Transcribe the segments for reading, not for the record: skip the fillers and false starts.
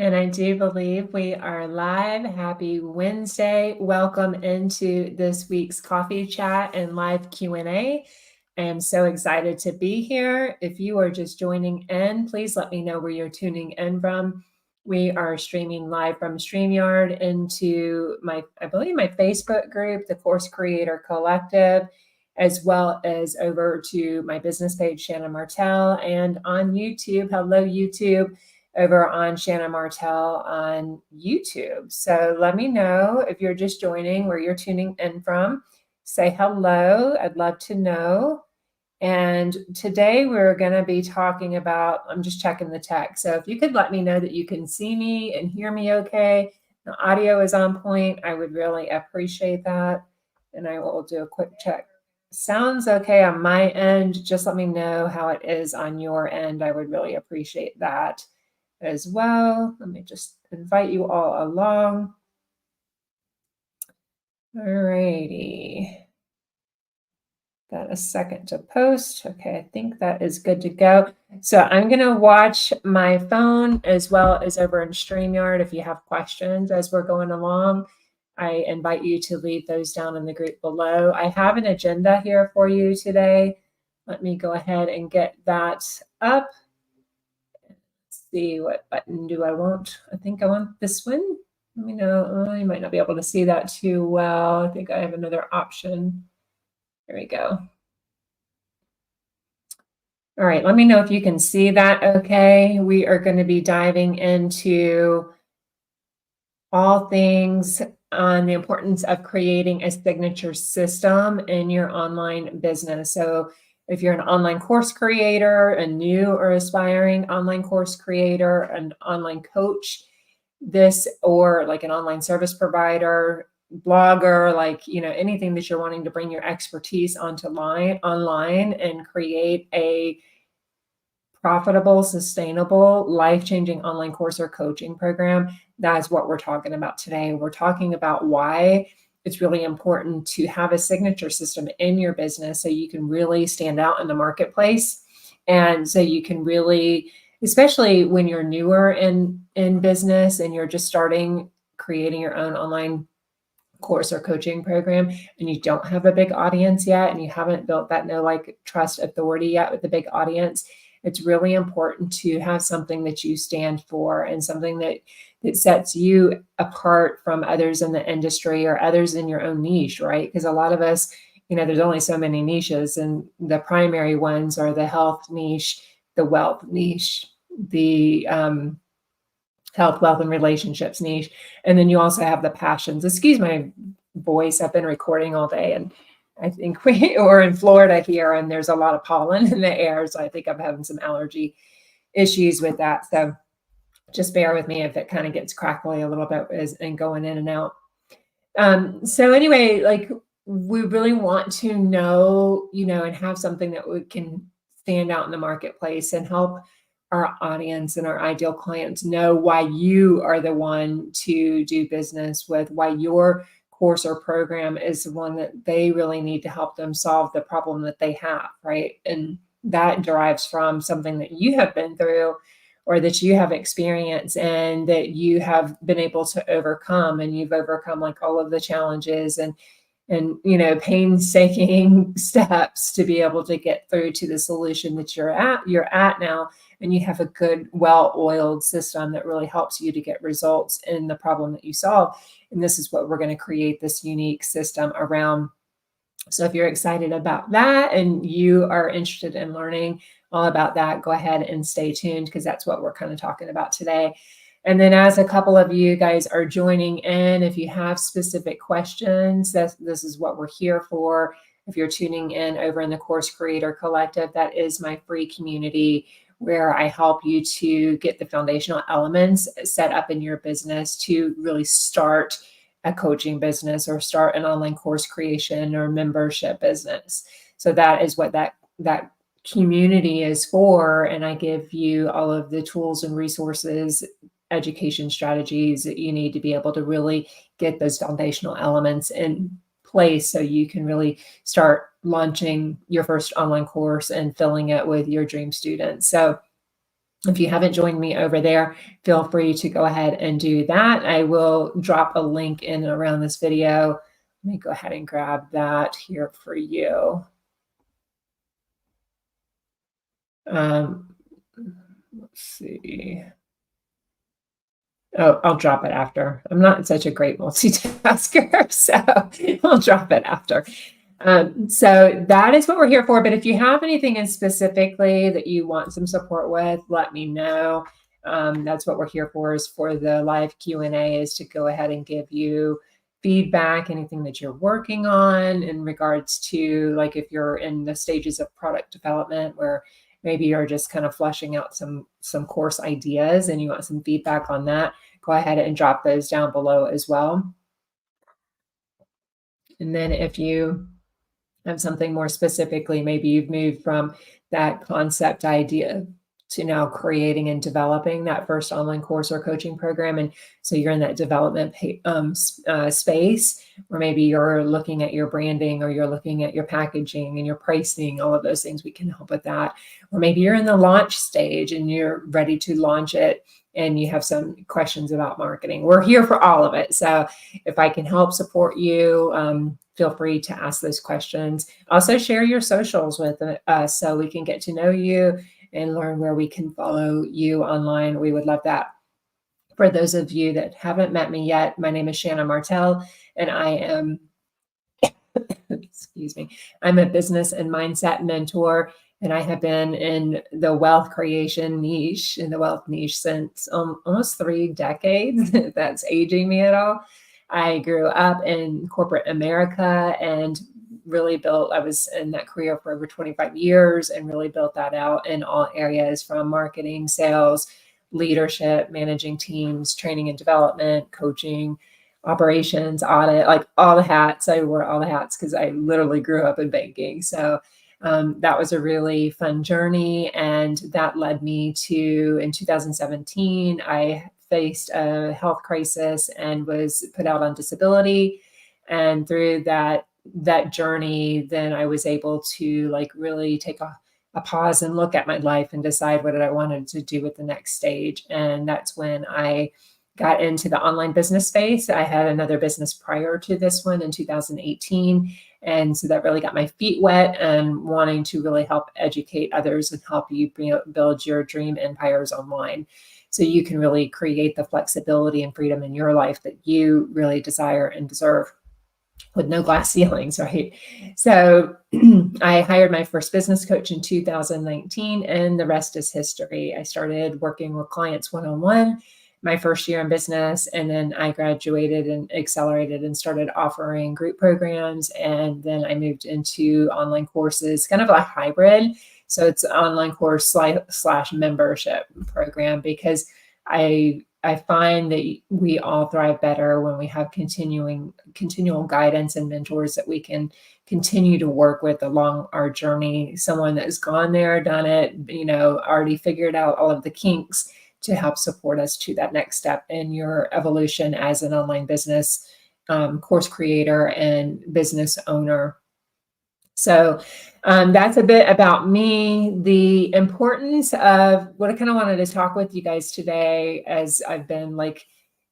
And I do believe we are live. Happy Wednesday. Welcome into this week's coffee chat and live Q&A. I am so excited to be here. If you are just joining in, please let me know where you're tuning in from. We are streaming live from StreamYard into I believe my Facebook group, the Course Creator Collective, as well as over to my business page, Shannon Martell, and on YouTube. Hello, YouTube, over on Shannon Martell on YouTube. So let me know if you're just joining, where you're tuning in from. Say hello. I'd love to know. And today we're going to be talking about, I'm just checking the text. So if you could let me know that you can see me and hear me okay, the audio is on point, I would really appreciate that. And I will do a quick check. Sounds okay on my end. Just let me know how it is on your end. I would really appreciate that as well. Let me just invite you all along. All righty. Got a second to post. Okay, I think that is good to go. So I'm going to watch my phone as well as over in StreamYard. If you have questions as we're going along, I invite you to leave those down in the group below. I have an agenda here for you today. Let me go ahead and get that up. Let's see, what button do I want? I think I want this one. Let me know. Oh, you might not be able to see that too well. I think I have another option. There we go. All right, let me know if you can see that okay. We are going to be diving into all things on the importance of creating a signature system in your online business. So if you're an online course creator, a new or aspiring online course creator, an online coach, or like an online service provider, blogger, like, anything that you're wanting to bring your expertise online and create a profitable, sustainable, life-changing online course or coaching program, that's what we're talking about today. We're talking about why it's really important to have a signature system in your business so you can really stand out in the marketplace. And so you can really, especially when you're newer in business and you're just starting creating your own online course or coaching program, and you don't have a big audience yet, and you haven't built that trust, authority yet with a big audience, it's really important to have something that you stand for and something that sets you apart from others in the industry or others in your own niche, right? Because a lot of us, there's only so many niches, and the primary ones are the health niche, the wealth niche, the health, wealth, and relationships niche. And then you also have the passions. Excuse my voice. I've been recording all day, and I think we're in Florida here, and there's a lot of pollen in the air. So I think I'm having some allergy issues with that. So just bear with me if it kind of gets crackly a little bit and going in and out. So anyway, we really want to know, and have something that we can stand out in the marketplace and help our audience and our ideal clients know why you are the one to do business with, why your course or program is the one that they really need to help them solve the problem that they have, right? And that derives from something that you have been through or that you have experienced and that you have been able to overcome, and you've overcome all of the challenges and painstaking steps to be able to get through to the solution that you're at now. And you have a good, well-oiled system that really helps you to get results in the problem that you solve. And this is what we're going to create this unique system around. So if you're excited about that and you are interested in learning all about that, go ahead and stay tuned, because that's what we're kind of talking about today. And then as a couple of you guys are joining in, if you have specific questions, this is what we're here for. If you're tuning in over in the Course Creator Collective, that is my free community where I help you to get the foundational elements set up in your business to really start a coaching business or start an online course creation or membership business. So that is what that community is for. And I give you all of the tools and resources, education strategies that you need to be able to really get those foundational elements in place so you can really start launching your first online course and filling it with your dream students. So If you haven't joined me over there, feel free to go ahead and do that. I will drop a link in and around this video. Let me go ahead and grab that here for you. Let's see. Oh, I'll drop it after. I'm not such a great multitasker, so I'll drop it after. So that is what we're here for. But if you have anything in specifically that you want some support with, let me know. That's what we're here for, is for the live Q&A, is to go ahead and give you feedback, anything that you're working on in regards to, like, if you're in the stages of product development where maybe you're just kind of fleshing out some course ideas and you want some feedback on that, go ahead and drop those down below as well. And then if you have something more specifically, maybe you've moved from that concept idea to now creating and developing that first online course or coaching program. And so you're in that development space, or maybe you're looking at your branding, or you're looking at your packaging and your pricing, all of those things, we can help with that. Or maybe you're in the launch stage and you're ready to launch it and you have some questions about marketing. We're here for all of it. So if I can help support you, feel free to ask those questions. Also share your socials with us so we can get to know you and learn where we can follow you online. We would love that. For those of you that haven't met me yet, my name is Shannon Martell, and I am, excuse me, I'm a business and mindset mentor, and I have been in the wealth creation niche, in the wealth niche, since almost 3 decades. If that's aging me at all. I grew up in corporate America and really I was in that career for over 25 years and really built that out in all areas, from marketing, sales, leadership, managing teams, training and development, coaching, operations, audit, like all the hats. I wore all the hats because I literally grew up in banking. So that was a really fun journey. And that led me to, in 2017, I faced a health crisis and was put out on disability. And through that journey, then I was able to, like, really take a pause and look at my life and decide what I wanted to do with the next stage. And that's when I got into the online business space. I had another business prior to this one in 2018. And so that really got my feet wet, and wanting to really help educate others and help you build your dream empires online, so you can really create the flexibility and freedom in your life that you really desire and deserve, with no glass ceilings, right? So I hired my first business coach in 2019, and the rest is history. I started working with clients one-on-one my first year in business, and then I graduated and accelerated and started offering group programs. And then I moved into online courses, kind of a hybrid. So it's an online course slash membership program, because I find that we all thrive better when we have continual guidance and mentors that we can continue to work with along our journey. Someone that has gone there, done it, already figured out all of the kinks to help support us to that next step in your evolution as an online business course creator and business owner. So that's a bit about me. The importance of what I kind of wanted to talk with you guys today, as I've been like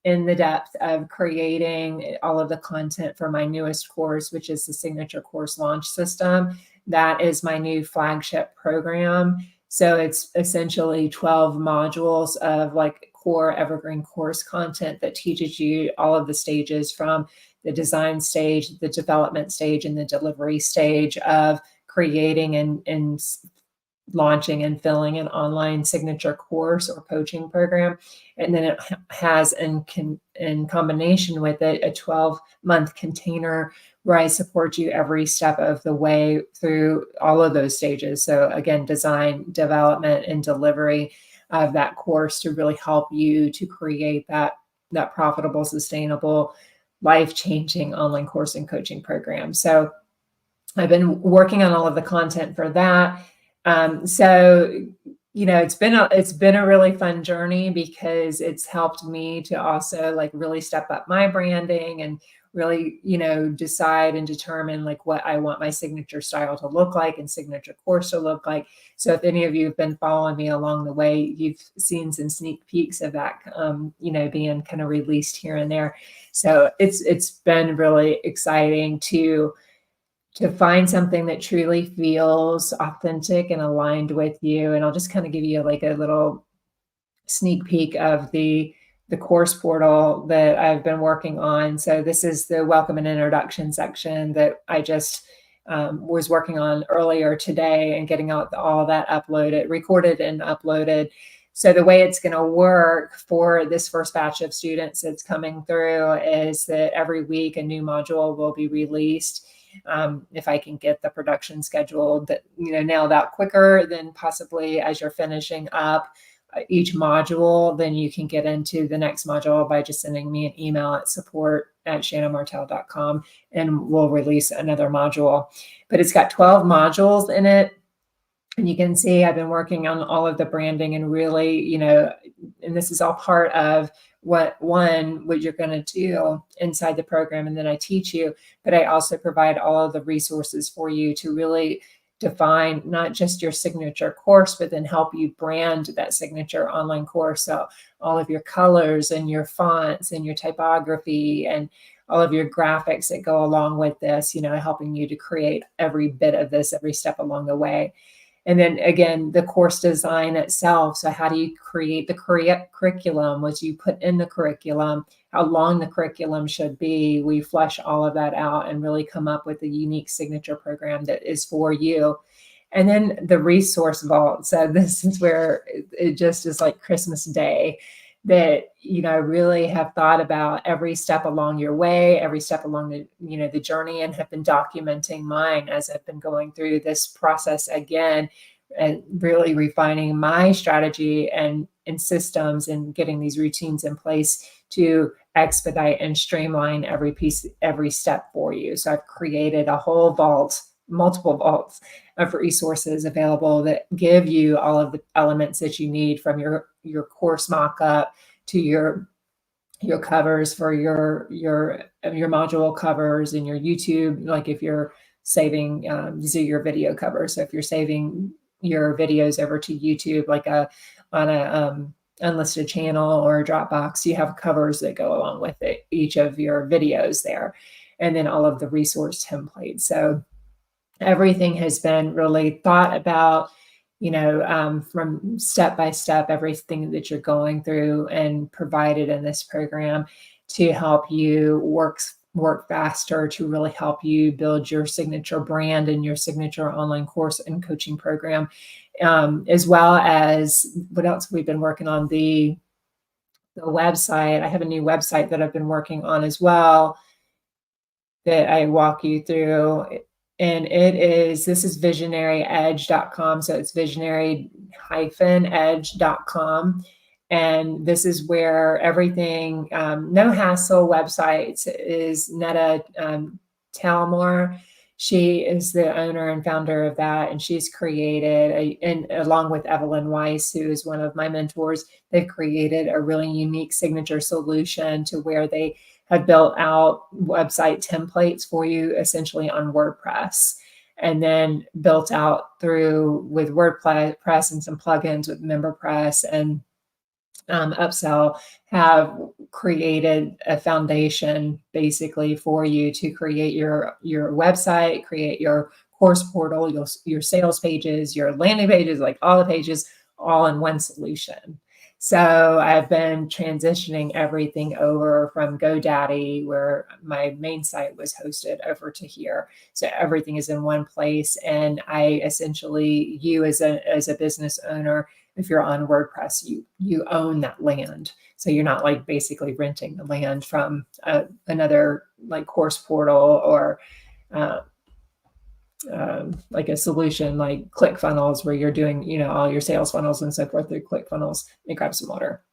in the depth of creating all of the content for my newest course, which is the Signature Course Launch System. That is my new flagship program. So it's essentially 12 modules of like core evergreen course content that teaches you all of the stages, from the design stage, the development stage, and the delivery stage of creating and launching and filling an online signature course or coaching program. And then it has in combination with it a 12-month container where I support you every step of the way through all of those stages. So again, design, development, and delivery of that course to really help you to create that profitable, sustainable, life-changing online course and coaching program. So I've been working on all of the content for that. So it's been a really fun journey because it's helped me to also like really step up my branding and really, decide and determine like what I want my signature style to look like and signature course to look like. So if any of you have been following me along the way, you've seen some sneak peeks of that, being kind of released here and there. So it's been really exciting to find something that truly feels authentic and aligned with you. And I'll just kind of give you like a little sneak peek of the course portal that I've been working on. So this is the welcome and introduction section that I just was working on earlier today and getting out all that recorded and uploaded. So the way it's going to work for this first batch of students that's coming through is that every week a new module will be released. If I can get the production schedule that, nailed out quicker than possibly as you're finishing up each module, then you can get into the next module by just sending me an email at support@shannonmartel.com and we'll release another module. But it's got 12 modules in it. And you can see I've been working on all of the branding and really, and this is all part of what you're going to do inside the program. And then I teach you, but I also provide all of the resources for you to really define not just your signature course, but then help you brand that signature online course. So all of your colors and your fonts and your typography and all of your graphics that go along with this, helping you to create every bit of this, every step along the way. And then again, the course design itself. So how do you create the curriculum? What you put in the curriculum, how long the curriculum should be. We flesh all of that out and really come up with a unique signature program that is for you. And then the resource vault. So this is where it just is like Christmas Day, that, really have thought about every step along your way, every step along the journey, and have been documenting mine as I've been going through this process again, and really refining my strategy and systems and getting these routines in place to expedite and streamline every piece, every step for you. So I've created a whole vault, multiple vaults of resources available that give you all of the elements that you need, from your course mock-up to your covers for your module covers and your YouTube. Like if you're saving, these are your video covers. So if you're saving your videos over to YouTube, like on a unlisted channel or a Dropbox, you have covers that go along with it, each of your videos there, and then all of the resource templates. So everything has been really thought about, from step by step, everything that you're going through and provided in this program to help you work faster, to really help you build your signature brand and your signature online course and coaching program, as well as what else we've been working on, the website. I have a new website that I've been working on as well that I walk you through. And this is visionaryedge.com. So it's visionary-edge.com. And this is where everything, no hassle websites, is Netta Talmore. She is the owner and founder of that. And she's created, and along with Evelyn Weiss, who is one of my mentors, they've created a really unique signature solution to where they have built out website templates for you, essentially on WordPress, and then built out with WordPress and some plugins with MemberPress and Upsell, have created a foundation basically for you to create your website, create your course portal, your sales pages, your landing pages, like all the pages, all in one solution. So I've been transitioning everything over from GoDaddy, where my main site was hosted, over to here. So everything is in one place. And I essentially, you as a business owner, if you're on WordPress, you own that land. So you're not like basically renting the land from another like course portal or like a solution like ClickFunnels, where you're doing, all your sales funnels and so forth through ClickFunnels. Let me grab some water.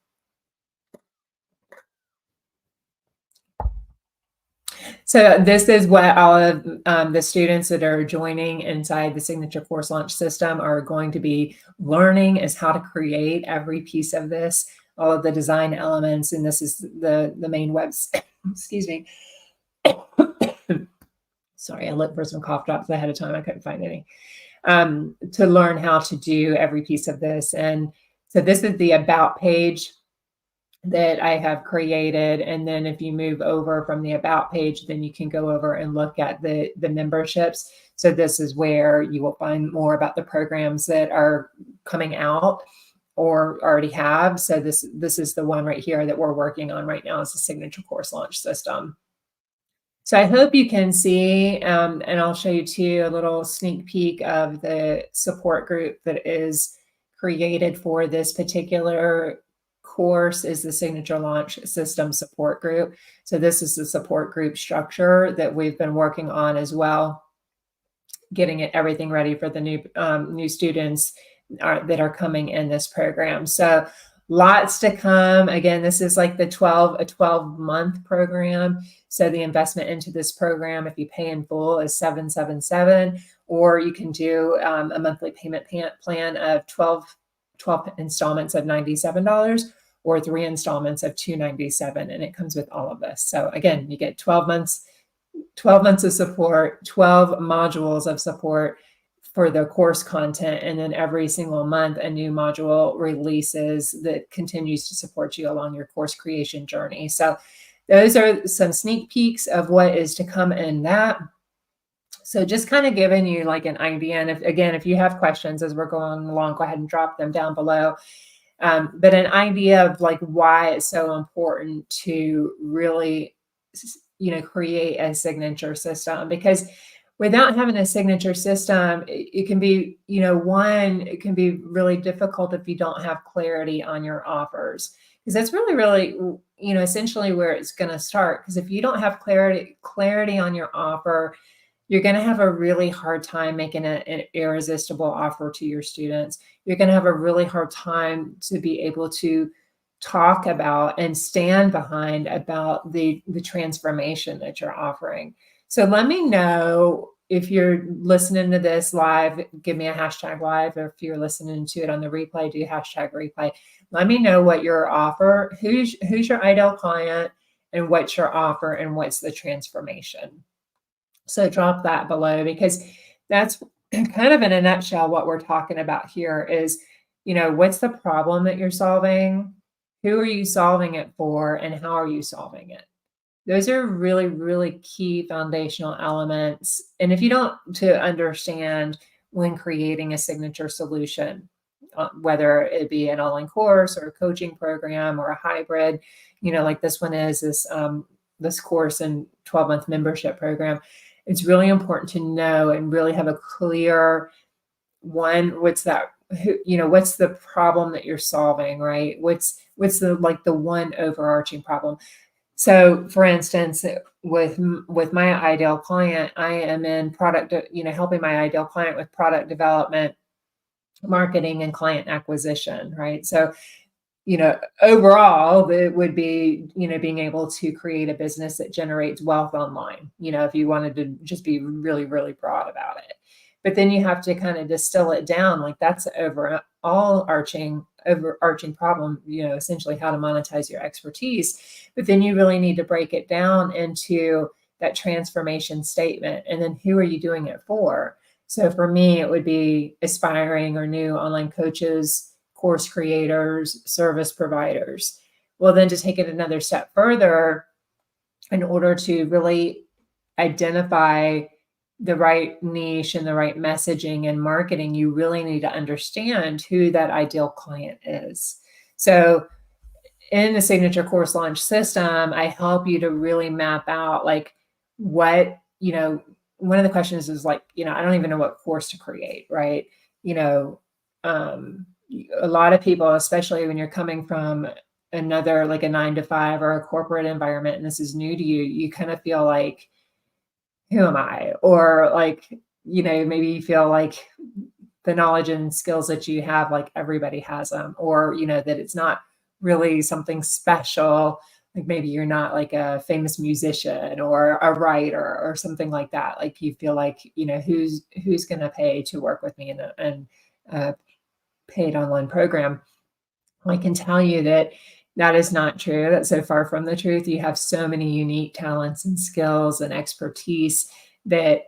So this is what all of the students that are joining inside the Signature Course Launch system are going to be learning, is how to create every piece of this, all of the design elements, and this is the main website. Excuse me. Sorry, I looked for some cough drops ahead of time. I couldn't find any. To learn how to do every piece of this. And so this is the about page that I have created. And then if you move over from the about page, then you can go over and look at the memberships. So this is where you will find more about the programs that are coming out or already have. So this is the one right here that we're working on right now. Is the Signature Course Launch system. So I hope you can see, and I'll show you too a little sneak peek of the support group that is created for this particular course, is the Signature Launch System support group. So this is the support group structure that we've been working on as well, getting everything ready for the new students that are coming in this program. So lots to come. Again, this is like a 12-month program. So the investment into this program, if you pay in full, is $777, or you can do a monthly payment plan of 12 installments of $97, or 3 installments of $297, and it comes with all of this. So again, you get 12 months of support, 12 modules of support for the course content, and then every single month a new module releases that continues to support you along your course creation journey. So those are some sneak peeks of what is to come in that. So just kind of giving you like an idea. And if you have questions as we're going along, go ahead and drop them down below. But an idea of like why it's so important to really, create a signature system, because without having a signature system, it can be, it can be really difficult if you don't have clarity on your offers, because that's really, essentially where it's going to start. Because if you don't have clarity on your offer, you're going to have a really hard time making an irresistible offer to your students. You're going to have a really hard time to be able to talk about and stand behind about the transformation that you're offering. So let me know if you're listening to this live, give me a hashtag live, or if you're listening to it on the replay, do hashtag replay. Let me know what your offer, who's your ideal client, and what's your offer, and what's the transformation. So drop that below, because that's kind of in a nutshell what we're talking about here is, what's the problem that you're solving? Who are you solving it for? And how are you solving it? Those are really, really key foundational elements. And if you don't to understand when creating a signature solution, whether it be an online course or a coaching program or a hybrid, like this one is this course and 12-month membership program, it's really important to know and really have a clear what's the problem that you're solving, right? What's the one overarching problem? So for instance, with my ideal client, I am in product, helping my ideal client with product development, marketing, and client acquisition, right? So, overall, it would be, being able to create a business that generates wealth online, if you wanted to just be really, really broad about it. But then you have to kind of distill it down, like that's overarching problem, essentially how to monetize your expertise. But then you really need to break it down into that transformation statement. And then who are you doing it for? So for me, it would be aspiring or new online coaches, course creators, service providers. Well, then to take it another step further, in order to really identify the right niche and the right messaging and marketing, you really need to understand who that ideal client is. So in the Signature Course Launch system, I help you to really map out like what, one of the questions is like, I don't even know what course to create, right? A lot of people, especially when you're coming from another, like a 9-to-5 or a corporate environment, and this is new to you, you kind of feel like, who am I? Or like, maybe you feel like the knowledge and skills that you have, like everybody has them, or, that it's not really something special like maybe you're not like a famous musician or a writer or something like that. Like you feel like, who's going to pay to work with me in a paid online program. I can tell you that that is not true. That's so far from the truth. You have so many unique talents and skills and expertise that,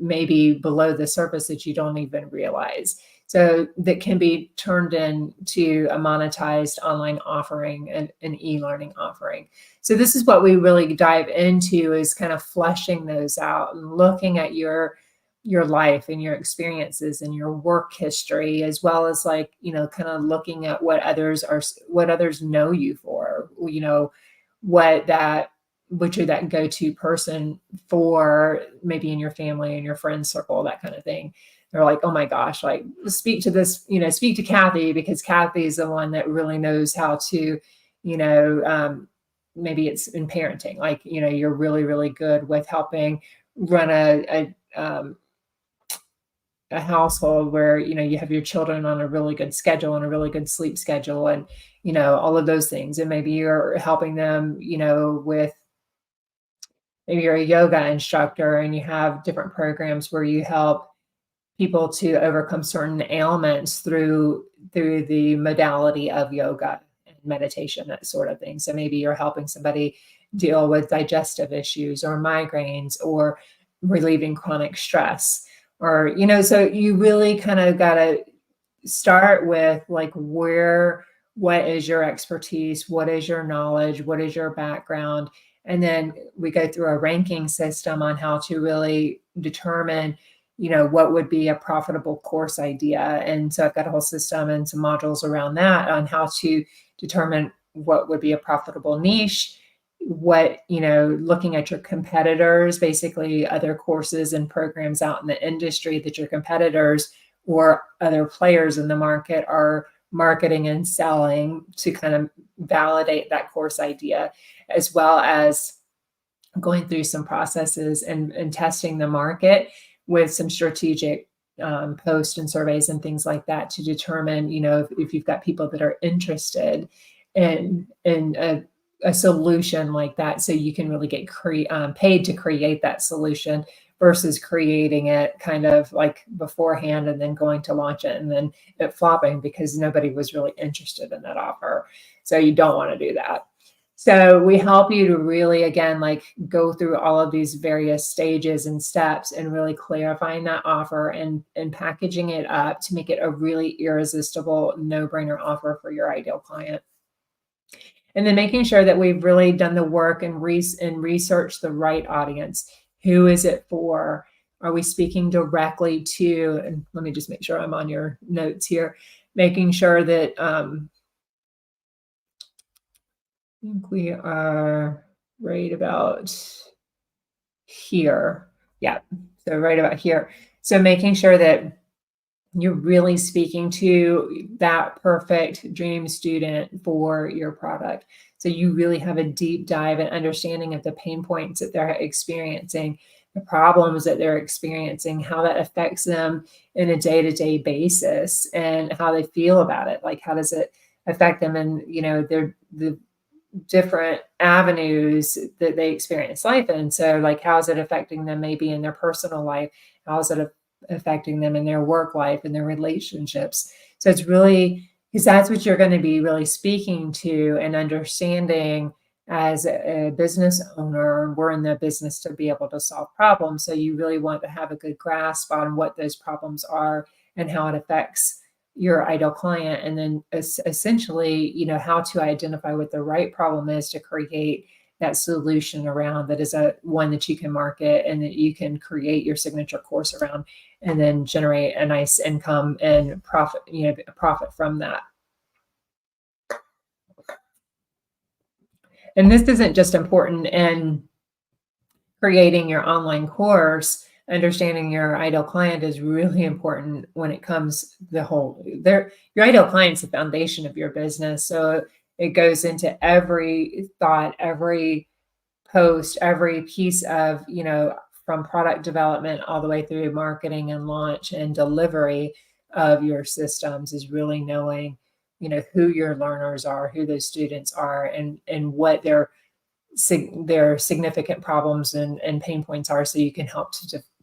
maybe below the surface that you don't even realize. So that can be turned into a monetized online offering and an e-learning offering. So this is what we really dive into, is kind of fleshing those out and looking at your life and your experiences and your work history, as well as like, kind of looking at what others know you for, which you're that go-to person for, maybe in your family and your friend circle, that kind of thing. They're like, oh my gosh, like speak to Kathy, because Kathy is the one that really knows how to, maybe it's in parenting, like, you're really, really good with helping run a household where you have your children on a really good schedule and a really good sleep schedule, and all of those things. And maybe you're helping them with, maybe you're a yoga instructor and you have different programs where you help people to overcome certain ailments through the modality of yoga and meditation, that sort of thing. So maybe you're helping somebody deal with digestive issues or migraines, or relieving chronic stress, or so you really kind of got to start with like, what is your expertise, what is your knowledge, what is your background, and then we go through a ranking system on how to really determine what would be a profitable course idea. And so I've got a whole system and some modules around that on how to determine what would be a profitable niche, looking at your competitors, basically other courses and programs out in the industry that your competitors or other players in the market are marketing and selling, to kind of validate that course idea, as well as going through some processes and testing the market with some strategic posts and surveys and things like that, to determine, if you've got people that are interested in a solution like that, so you can really get paid to create that solution, versus creating it kind of like beforehand and then going to launch it and then it flopping because nobody was really interested in that offer. So you don't want to do that. So we help you to really, again, like go through all of these various stages and steps and really clarifying that offer and packaging it up to make it a really irresistible, no-brainer offer for your ideal client. And then making sure that we've really done the work and researched the right audience. Who is it for? Are we speaking directly to, and let me just make sure I'm on your notes here, making sure that I think we are right about here. Yeah, so right about here. So making sure that you're really speaking to that perfect dream student for your product. So you really have a deep dive and understanding of the pain points that they're experiencing, the problems that they're experiencing, how that affects them in a day-to-day basis, and how they feel about it. Like, how does it affect them in, the different avenues that they experience life in. So like, how is it affecting them maybe in their personal life? How is it affecting them in their work life and their relationships? So it's really, because that's what you're going to be really speaking to and understanding as a business owner. We're in the business to be able to solve problems. So you really want to have a good grasp on what those problems are and how it affects your ideal client, and then essentially, how to identify what the right problem is to create that solution around, that is one that you can market and that you can create your signature course around, and then generate a nice income and profit, profit from that. And this isn't just important in creating your online course. Understanding your ideal client is really important when it comes your ideal client's the foundation of your business. So it goes into every thought, every post, every piece of, from product development all the way through marketing and launch and delivery of your systems, is really knowing who your learners are, who those students are, and what their significant problems and pain points are, so you can help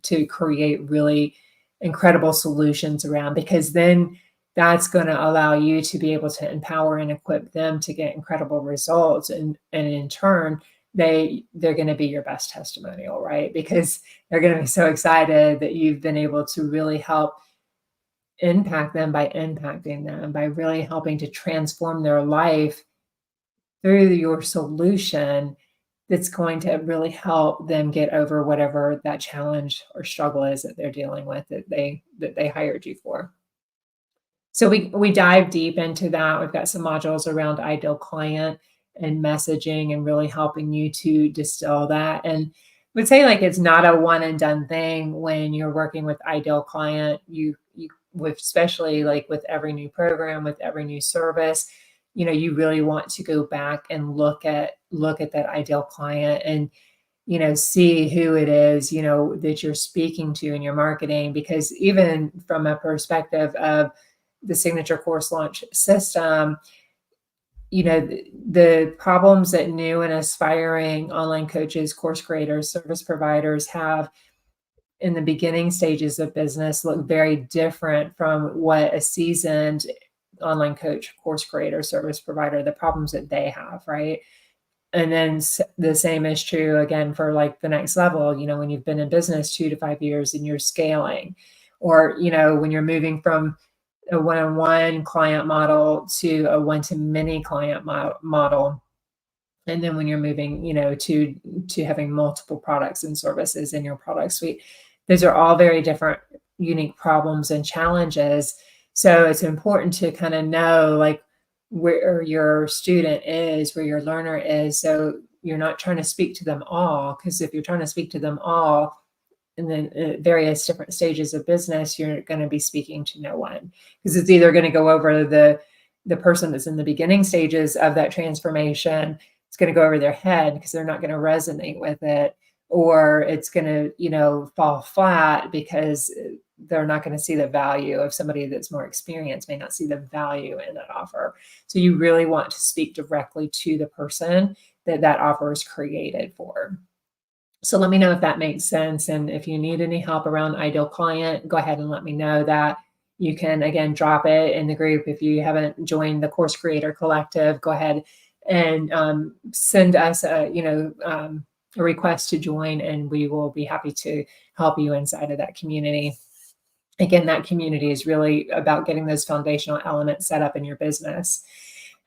to create really incredible solutions around, because then that's going to allow you to be able to empower and equip them to get incredible results, and in turn they're going to be your best testimonial, right? Because they're going to be so excited that you've been able to really help impact them by impacting them, by really helping to transform their life through your solution, that's going to really help them get over whatever that challenge or struggle is that they're dealing with, that they hired you for. So we dive deep into that. We've got some modules around ideal client and messaging, and really helping you to distill that. And I would say, like, it's not a one and done thing when you're working with ideal client. You with, especially like with every new program, with every new service, you really want to go back and look at that ideal client, and see who it is, that you're speaking to in your marketing. Because even from a perspective of the signature course launch system, the problems that new and aspiring online coaches, course creators, service providers have in the beginning stages of business look very different from what a seasoned online coach, course creator, service provider, the problems that they have, right? And then the same is true again for like the next level, when you've been in business 2 to 5 years and you're scaling, or, when you're moving from a one-on-one client model to a one-to-many client model. And then when you're moving, to having multiple products and services in your product suite, those are all very different, unique problems and challenges. So it's important to kind of know, like, where your student is, where your learner is. So you're not trying to speak to them all, because if you're trying to speak to them all, and then at various different stages of business, you're going to be speaking to no one, because it's either going to go over the person that's in the beginning stages of that transformation. It's going to go over their head because they're not going to resonate with it, or it's going to, fall flat because they're not going to see the value of somebody that's more experienced, may not see the value in that offer. So you really want to speak directly to the person that offer is created for. So let me know if that makes sense. And if you need any help around ideal client, go ahead and let me know that. You can, again, drop it in the group. If you haven't joined the Course Creator Collective, go ahead and send us a request to join, and we will be happy to help you inside of that community. Again, that community is really about getting those foundational elements set up in your business.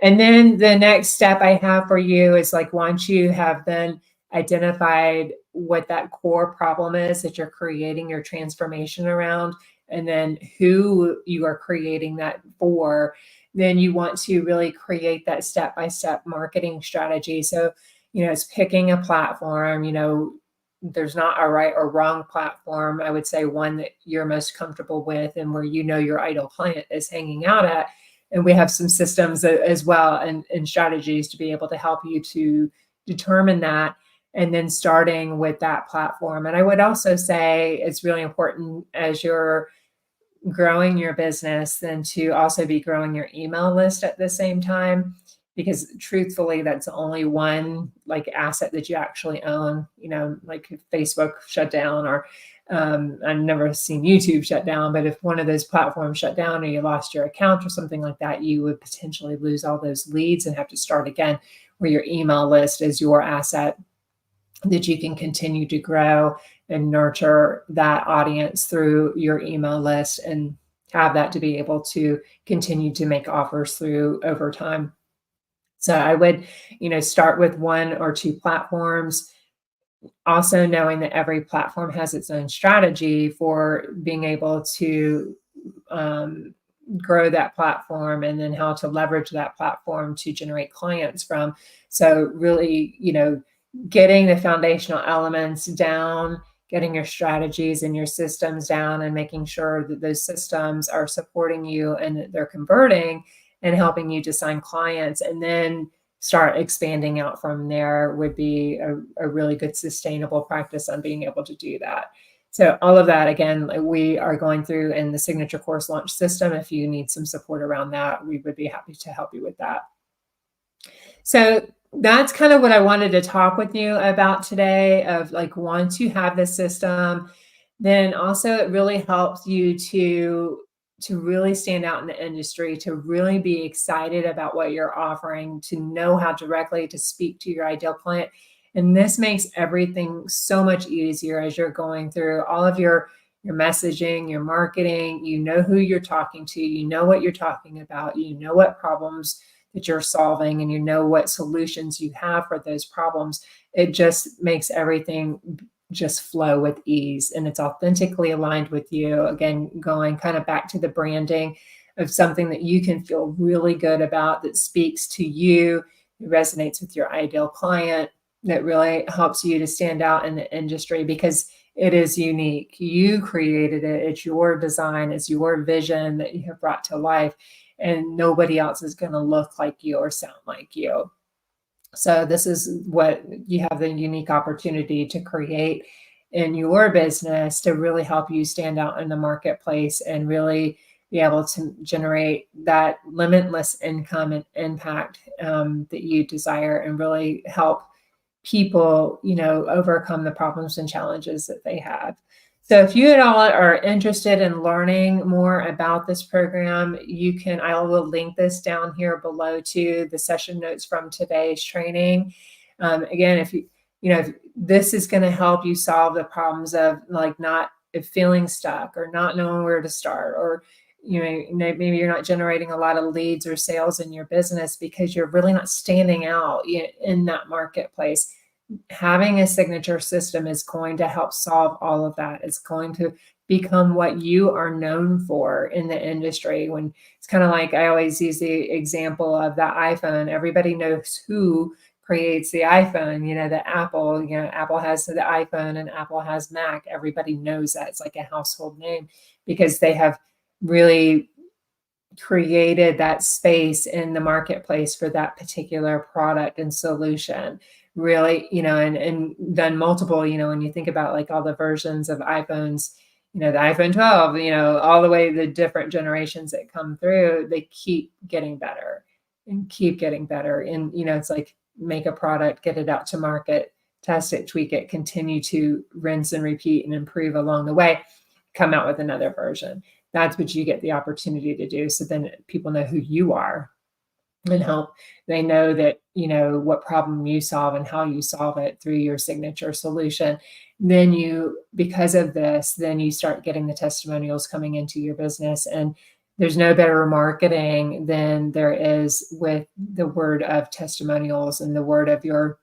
And then the next step I have for you is, like, once you have then identified what that core problem is that you're creating your transformation around, and then who you are creating that for, then you want to really create that step-by-step marketing strategy. So, it's picking a platform. There's not a right or wrong platform. I would say one that you're most comfortable with, and where your ideal client is hanging out at. And we have some systems as well, and strategies to be able to help you to determine that, and then starting with that platform. And I would also say it's really important, as you're growing your business, then to also be growing your email list at the same time, because truthfully, that's the only one, like, asset that you actually own. Like if Facebook shut down, or I've never seen YouTube shut down, but if one of those platforms shut down, or you lost your account or something like that, you would potentially lose all those leads and have to start again, where your email list is your asset that you can continue to grow and nurture that audience through your email list, and have that to be able to continue to make offers through over time. So I would, start with one or two platforms, also knowing that every platform has its own strategy for being able to grow that platform, and then how to leverage that platform to generate clients from. So really, getting the foundational elements down, getting your strategies and your systems down, and making sure that those systems are supporting you and that they're converting and helping you to sign clients, and then start expanding out from there, would be a really good sustainable practice on being able to do that. So all of that, again, we are going through in the signature course launch system. If you need some support around that, we would be happy to help you with that. So that's kind of what I wanted to talk with you about today, of like, once you have this system, then also it really helps you to really stand out in the industry, to really be excited about what you're offering, to know how directly to speak to your ideal client. And this makes everything so much easier as you're going through all of your messaging, your marketing. You know who you're talking to, you know what you're talking about, you know what problems that you're solving, and you know what solutions you have for those problems. It just makes everything just flow with ease, and it's authentically aligned with you. Again, going kind of back to the branding of something that you can feel really good about, that speaks to you, resonates with your ideal client, that really helps you to stand out in the industry because it is unique. You created it. It's your design. It's your vision that you have brought to life, and nobody else is going to look like you or sound like you. So this is what you have, the unique opportunity to create in your business to really help you stand out in the marketplace and really be able to generate that limitless income and impact that you desire, and really help people, overcome the problems and challenges that they have. So if you at all are interested in learning more about this program, I will link this down here below to the session notes from today's training. Again, if this is going to help you solve the problems of like not feeling stuck or not knowing where to start, or maybe you're not generating a lot of leads or sales in your business because you're really not standing out in that marketplace. Having a signature system is going to help solve all of that. It's going to become what you are known for in the industry. When it's kind of like, I always use the example of the iPhone. Everybody knows who creates the iPhone, the Apple, Apple has the iPhone and Apple has Mac. Everybody knows that. It's like a household name because they have really created that space in the marketplace for that particular product and solution. Really, and done multiple, when you think about like all the versions of iPhones, the iPhone 12, all the way the different generations that come through, they keep getting better and keep getting better. And, it's like, make a product, get it out to market, test it, tweak it, continue to rinse and repeat and improve along the way, come out with another version. That's what you get the opportunity to do. So then people know who you are and help. They know that, what problem you solve and how you solve it through your signature solution. Then because of this, then you start getting the testimonials coming into your business. And there's no better marketing than there is with the word of testimonials and the word of your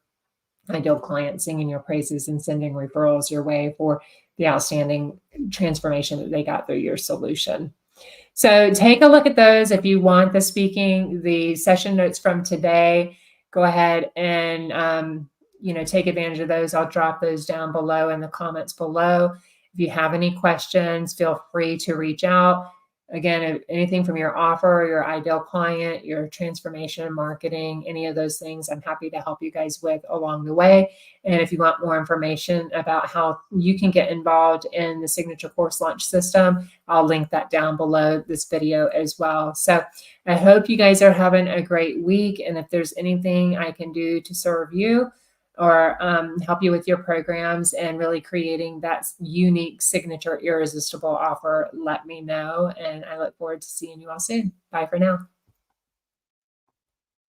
ideal client singing your praises and sending referrals your way for the outstanding transformation that they got through your solution. So take a look at those. If you want the session notes from today, go ahead and, take advantage of those. I'll drop those down below in the comments below. If you have any questions, feel free to reach out. Again, anything from your offer, your ideal client, your transformation, marketing, any of those things, I'm happy to help you guys with along the way. And if you want more information about how you can get involved in the signature course launch system, I'll link that down below this video as well. So I hope you guys are having a great week. And if there's anything I can do to serve you or help you with your programs and really creating that unique signature irresistible offer, let me know. And I look forward to seeing you all soon. Bye for now.